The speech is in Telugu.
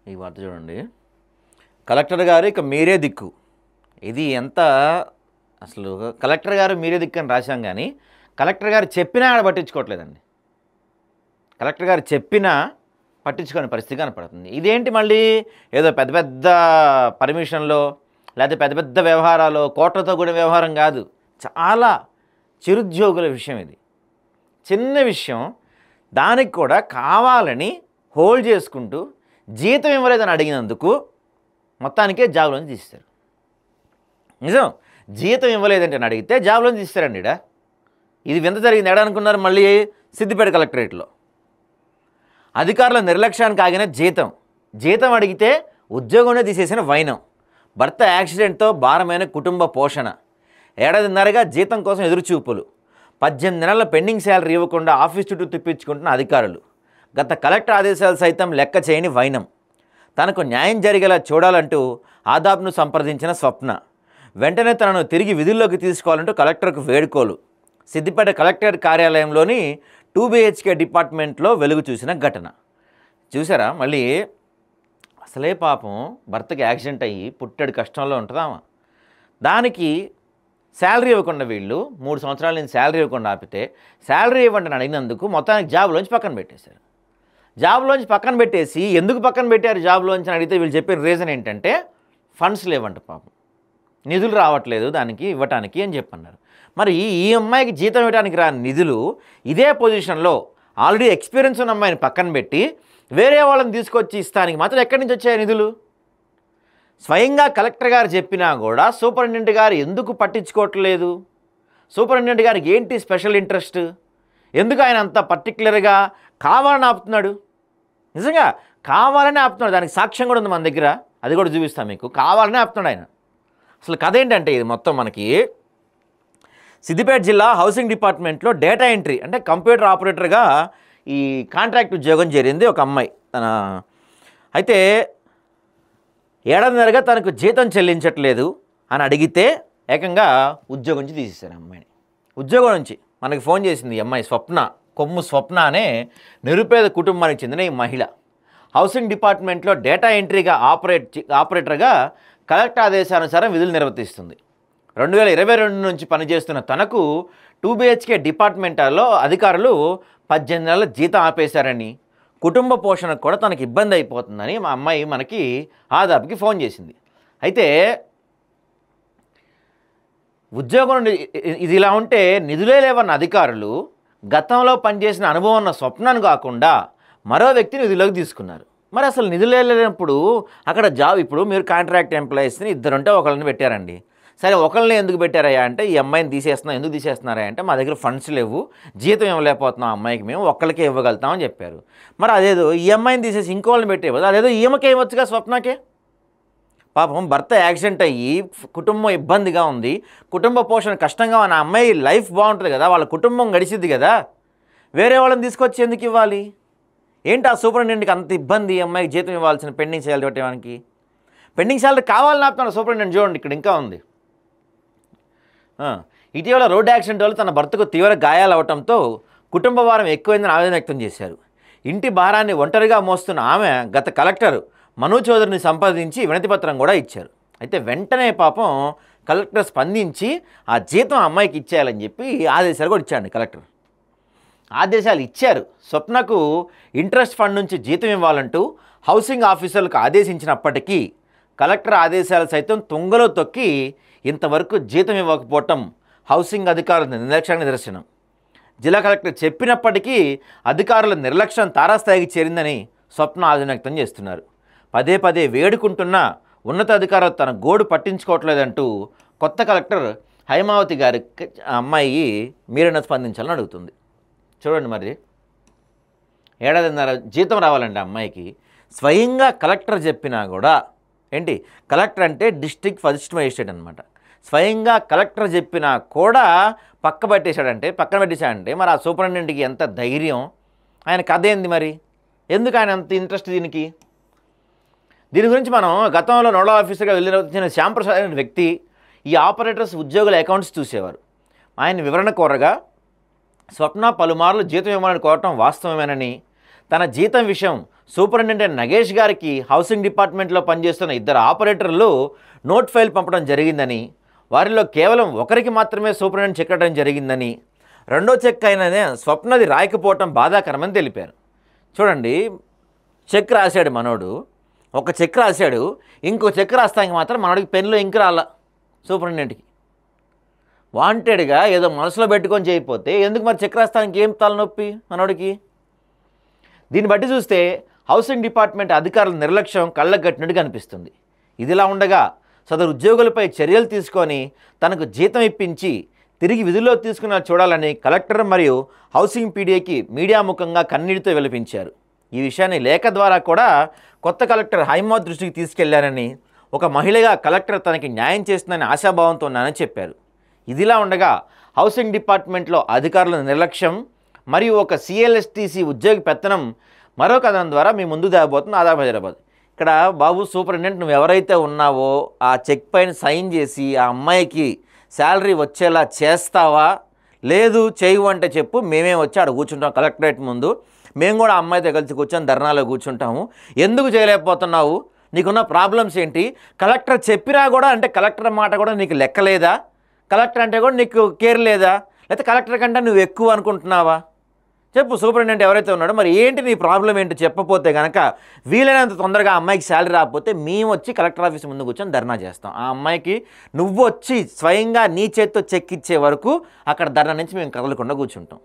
ఈ వార్త చూడండి. కలెక్టర్ గారు ఇక మీరే దిక్కు. ఇది ఎంత అసలు కలెక్టర్ గారు మీరే దిక్కు అని రాశాం కానీ కలెక్టర్ గారు చెప్పినా ఆడ పట్టించుకోవట్లేదండి. కలెక్టర్ గారు చెప్పినా పట్టించుకునే పరిస్థితి కనపడుతుంది. ఇదేంటి మళ్ళీ ఏదో పెద్ద పెద్ద పర్మిషన్లో లేకపోతే పెద్ద పెద్ద వ్యవహారాలు కోట్లతో కూడిన వ్యవహారం కాదు. చాలా చిరుద్యోగుల విషయం ఇది. చిన్న విషయం దానికి కూడా కావాలని హోల్డ్ చేసుకుంటూ జీతం ఇవ్వలేదని అడిగినందుకు మొత్తానికే జాబ్లోంచి తీస్తారు. నిజం, జీతం ఇవ్వలేదంటే అని అడిగితే జాబ్లోంచి తీస్తారండి. ఇది వింత జరిగింది. ఎక్కడ అనుకున్నారు? మళ్ళీ సిద్దిపేట కలెక్టరేట్లో అధికారుల నిర్లక్ష్యానికి ఆగిన జీతం అడిగితే ఉద్యోగంలో తీసేసిన వైనం, భర్త యాక్సిడెంట్తో భారమైన కుటుంబ పోషణ, ఏడాదిన్నరగా జీతం కోసం ఎదురుచూపులు, 18 నెలల పెండింగ్ శాలరీ ఇవ్వకుండా ఆఫీస్ చుట్టూ తిప్పించుకుంటున్న అధికారులు, గత కలెక్టర్ ఆదేశాలు సైతం లెక్క చేయని వైనం, తనకు న్యాయం జరిగేలా చూడాలంటూ ఆదాబ్ను సంప్రదించిన స్వప్న, వెంటనే తనను తిరిగి విధుల్లోకి తీసుకోవాలంటూ కలెక్టర్కు వేడుకోలు, సిద్దిపేట కలెక్టర్ కార్యాలయంలోని 2 BHK డిపార్ట్మెంట్లో వెలుగు చూసిన ఘటన. చూసారా? మళ్ళీ అసలే పాపం భర్తకి యాక్సిడెంట్ అయ్యి పుట్టెడు కష్టంలో ఉంటుందామా, దానికి శాలరీ ఇవ్వకుండా వీళ్ళు 3 సంవత్సరాల నుంచి శాలరీ ఇవ్వకుండా ఆపితే శాలరీ ఇవ్వండి అని అడిగినందుకు మొత్తానికి జాబ్లోంచి పక్కన పెట్టేశారు. జాబ్లోంచి పక్కన పెట్టేసి ఎందుకు పక్కన పెట్టారు జాబ్లోంచి అని అడిగితే వీళ్ళు చెప్పిన రీజన్ ఏంటంటే ఫండ్స్ లేవంట, పాపం నిధులు రావట్లేదు దానికి ఇవ్వటానికి అని చెప్పన్నారు. మరి ఈ అమ్మాయికి జీతం ఇవ్వడానికి రాని నిధులు ఇదే పొజిషన్లో ఆల్రెడీ ఎక్స్పీరియన్స్ ఉన్న అమ్మాయిని పక్కన పెట్టి వేరే వాళ్ళని తీసుకొచ్చి ఇస్తానికి మాత్రం ఎక్కడి నుంచి వచ్చాయి నిధులు? స్వయంగా కలెక్టర్ గారు చెప్పినా కూడా సూపరింటెండెంట్ గారు ఎందుకు పట్టించుకోవట్లేదు? సూపరింటెండెంట్ గారికి ఏంటి స్పెషల్ ఇంట్రెస్ట్? ఎందుకు ఆయన అంత పర్టికులర్గా కావాలని ఆపుతున్నాడు? నిజంగా కావాలని ఆపుతున్నాడు. దానికి సాక్ష్యం కూడా ఉంది మన దగ్గర, అది కూడా చూపిస్తాం మీకు. కావాలని ఆపుతున్నాడు ఆయన. అసలు కథ ఏంటంటే ఇది మొత్తం మనకి సిద్దిపేట జిల్లా హౌసింగ్ డిపార్ట్మెంట్లో డేటా ఎంట్రీ అంటే కంప్యూటర్ ఆపరేటర్గా ఈ కాంట్రాక్ట్ ఉద్యోగం చేరింది ఒక అమ్మాయి. అయితే ఏడాదిన్నరగా తనకు జీతం చెల్లించట్లేదు అని అడిగితే ఏకంగా ఉద్యోగం నుంచి తీసేశారు అమ్మాయిని. ఉద్యోగం నుంచి మనకి ఫోన్ చేసింది ఈ అమ్మాయి కొమ్ము స్వప్న అనే నిరుపేద కుటుంబానికి చెందిన ఈ మహిళ. హౌసింగ్ డిపార్ట్మెంట్లో డేటా ఎంట్రీగా ఆపరేటర్గా కలెక్టర్ ఆదేశానుసారం విధులు నిర్వర్తిస్తుంది. 2022 నుంచి పనిచేస్తున్న తనకు 2 BHK డిపార్ట్మెంట్లో అధికారులు 18 నెలల జీతం ఆపేశారని, కుటుంబ పోషణకు కూడా తనకు ఇబ్బంది అయిపోతుందని మా అమ్మాయి మనకి ఆదాబ్కి ఫోన్ చేసింది. అయితే ఉద్యోగం ఇది ఇలా ఉంటే నిధులే లేవన్న అధికారులు గతంలో పనిచేసిన అనుభవం ఉన్న స్వప్నను కాకుండా మరో వ్యక్తిని నిధులోకి తీసుకున్నారు. మరి అసలు నిధులే లేనప్పుడు అక్కడ జాబ్, ఇప్పుడు మీరు కాంట్రాక్ట్ ఎంప్లాయీస్ని ఇద్దరుంటే ఒకళ్ళని పెట్టారండి. సరే, ఒకళ్ళని ఎందుకు పెట్టారయ్యా అంటే ఈ అమ్మాయిని తీసేస్తున్నాం. ఎందుకు తీసేస్తున్నారా అంటే మా దగ్గర ఫండ్స్ లేవు, జీతం ఇవ్వలేకపోతున్నాం అమ్మాయికి, మేము ఒక్కళ్ళకే ఇవ్వగలుగుతామని చెప్పారు. మరి అదేదో ఈ అమ్మాయిని తీసేసి ఇంకోళ్ళని పెట్టేయదు, అదేదో ఈమెకే ఇవ్వచ్చుగా స్వప్నకే. పాపం భర్త యాక్సిడెంట్ అయ్యి కుటుంబం ఇబ్బందిగా ఉంది, కుటుంబ పోషణ కష్టంగా ఉన్న అమ్మాయి లైఫ్ బాగుంటుంది కదా, వాళ్ళ కుటుంబం గడిచిద్ది కదా, వేరే వాళ్ళని తీసుకొచ్చి ఎందుకు ఇవ్వాలి? ఏంటి ఆ సూపరింటెండెంట్కి అంత ఇబ్బంది అమ్మాయికి జీతం ఇవ్వాల్సిన పెండింగ్ శాలరీ పెట్టడానికి? పెండింగ్ శాలరీ కావాలని ఆపుతున్నాడు సూపరింటెండెంట్. చూడండి ఇక్కడ ఇంకా ఉంది. ఇటీవల రోడ్డు యాక్సిడెంట్ వల్ల తన భర్తకు తీవ్ర గాయాలు అవడంతో కుటుంబ భారం ఎక్కువైందని ఆవేదన వ్యక్తం చేశారు. ఇంటి భారాన్ని ఒంటరిగా మోస్తున్న ఆమె గత కలెక్టర్ మను చౌదరిని సంప్రదించి వినతిపత్రం కూడా ఇచ్చారు. అయితే వెంటనే పాపం కలెక్టర్ స్పందించి ఆ జీతం అమ్మాయికి ఇచ్చేయాలని చెప్పి ఆదేశాలు కూడా ఇచ్చారండి కలెక్టర్. ఆదేశాలు ఇచ్చారు. స్వప్నకు ఇంట్రెస్ట్ ఫండ్ నుంచి జీతం ఇవ్వాలంటూ హౌసింగ్ ఆఫీసర్లకు ఆదేశించినప్పటికీ కలెక్టర్ ఆదేశాలు సైతం తుంగలో తొక్కి ఇంతవరకు జీతం ఇవ్వకపోవటం హౌసింగ్ అధికారుల నిర్లక్ష్యానికి నిదర్శనం. జిల్లా కలెక్టర్ చెప్పినప్పటికీ అధికారుల నిర్లక్ష్యం తారాస్థాయికి చేరిందని స్వప్న ఆవేదన వ్యక్తం చేస్తున్నారు. పదే పదే వేడుకుంటున్న ఉన్నతాధికారులు తన గోడు పట్టించుకోవట్లేదంటూ కొత్త కలెక్టర్ హైమావతి గారి అమ్మాయి మీరైనా స్పందించాలని అడుగుతుంది. చూడండి, మరి ఏడాదిన్నర జీతం రావాలండి అమ్మాయికి. స్వయంగా కలెక్టర్ చెప్పినా కూడా ఏంటి, కలెక్టర్ అంటే డిస్ట్రిక్ట్ ఫస్ట్ మేజిస్ట్రేట్ అనమాట. స్వయంగా కలెక్టర్ చెప్పినా కూడా పక్కన పెట్టేశాడంటే మరి ఆ సూపరింటెండెంట్కి ఎంత ధైర్యం, ఆయన కథ ఏంది మరి, ఎందుకు ఆయన అంత ఇంట్రెస్ట్ దీనికి? దీని గురించి మనం గతంలో నోడల్ ఆఫీసర్గా వెళ్ళిన శ్యాంప్రసాద్ అనే వ్యక్తి ఈ ఆపరేటర్స్ ఉద్యోగుల అకౌంట్స్ చూసేవారు. ఆయన వివరణ కోరగా స్వప్న పలుమార్లు జీతం ఇవ్వాలని కోరటం వాస్తవమేనని, తన జీతం విషయం సూపరింటెండెంట్ నగేష్ గారికి హౌసింగ్ డిపార్ట్మెంట్లో పనిచేస్తున్న ఇద్దరు ఆపరేటర్లు నోట్ ఫైల్ పంపడం జరిగిందని, వారిలో కేవలం ఒకరికి మాత్రమే సూపరింటెండెంట్ చెక్ ఇవ్వడం జరిగిందని, రెండో చెక్ అయిన స్వప్నది రాయకపోవటం బాధాకరమని తెలిపారు. చూడండి, చెక్ రాశాడు మనోడు, ఒక చెక్ రాశాడు, ఇంకో చెక్ రాస్తానికి మాత్రం మనోడికి పెన్లో ఇంక రాల. సూపరింటెండెంట్కి వాంటెడ్గా ఏదో మనసులో పెట్టుకొని చేయకపోతే ఎందుకు మరి చెక్ రాస్తానికి ఏం తలనొప్పి మనోడికి? దీన్ని బట్టి చూస్తే హౌసింగ్ డిపార్ట్మెంట్ అధికారుల నిర్లక్ష్యం కళ్ళకు కట్టినట్టు కనిపిస్తుంది. ఇదిలా ఉండగా సదరు ఉద్యోగులపై చర్యలు తీసుకొని తనకు జీతం ఇప్పించి తిరిగి విధుల్లో తీసుకున్న చూడాలని కలెక్టర్ మరియు హౌసింగ్ పీడీఏకి మీడియా ముఖంగా కన్నీటితో విలపించారు. ఈ విషయాన్ని లేఖ ద్వారా కూడా కొత్త కలెక్టర్ హైమావత్ దృష్టికి తీసుకెళ్లారని, ఒక మహిళగా కలెక్టర్ తనకి న్యాయం చేస్తుందని ఆశాభావంతో ఉన్నానని చెప్పారు. ఇదిలా ఉండగా హౌసింగ్ డిపార్ట్మెంట్లో అధికారుల నిర్లక్ష్యం మరియు ఒక సిఎల్ఎస్టీసీ ఉద్యోగి పెత్తనం మరో కథనం ద్వారా మీ ముందు తేబోతుంది ఆధార్ హైదరాబాద్. ఇక్కడ బాబు సూపరింటెండెంట్ నువ్వు ఎవరైతే ఉన్నావో ఆ చెక్ పైన సైన్ చేసి ఆ అమ్మాయికి శాలరీ వచ్చేలా చేస్తావా? లేదు చేయవు అంటే చెప్పు, మేమే వచ్చి ఆడ కూర్చుంటాం కలెక్టరేట్ ముందు, మేము కూడా ఆ అమ్మాయితో కలిసి కూర్చొని ధర్నాలో కూర్చుంటాము. ఎందుకు చేయలేకపోతున్నావు? నీకున్న ప్రాబ్లమ్స్ ఏంటి? కలెక్టర్ చెప్పినా కూడా అంటే కలెక్టర్ మాట కూడా నీకు లెక్కలేదా? కలెక్టర్ అంటే కూడా నీకు కేర్ లేదా? లేకపోతే కలెక్టర్ కంటే నువ్వు ఎక్కువ అనుకుంటున్నావా? చెప్పు. సూపరింటెండెంట్ ఎవరైతే ఉన్నాడో మరి ఏంటి నీ ప్రాబ్లం ఏంటి చెప్పపోతే కనుక వీలైనంత తొందరగా అమ్మాయికి శాలరీ రాకపోతే మేము వచ్చి కలెక్టర్ ఆఫీస్ ముందు కూర్చొని ధర్నా చేస్తాం. ఆ అమ్మాయికి నువ్వు వచ్చి స్వయంగా నీ చేత్తో చెక్ ఇచ్చే వరకు అక్కడ ధర్నా నుంచి మేము కదలకుండా కూర్చుంటాం.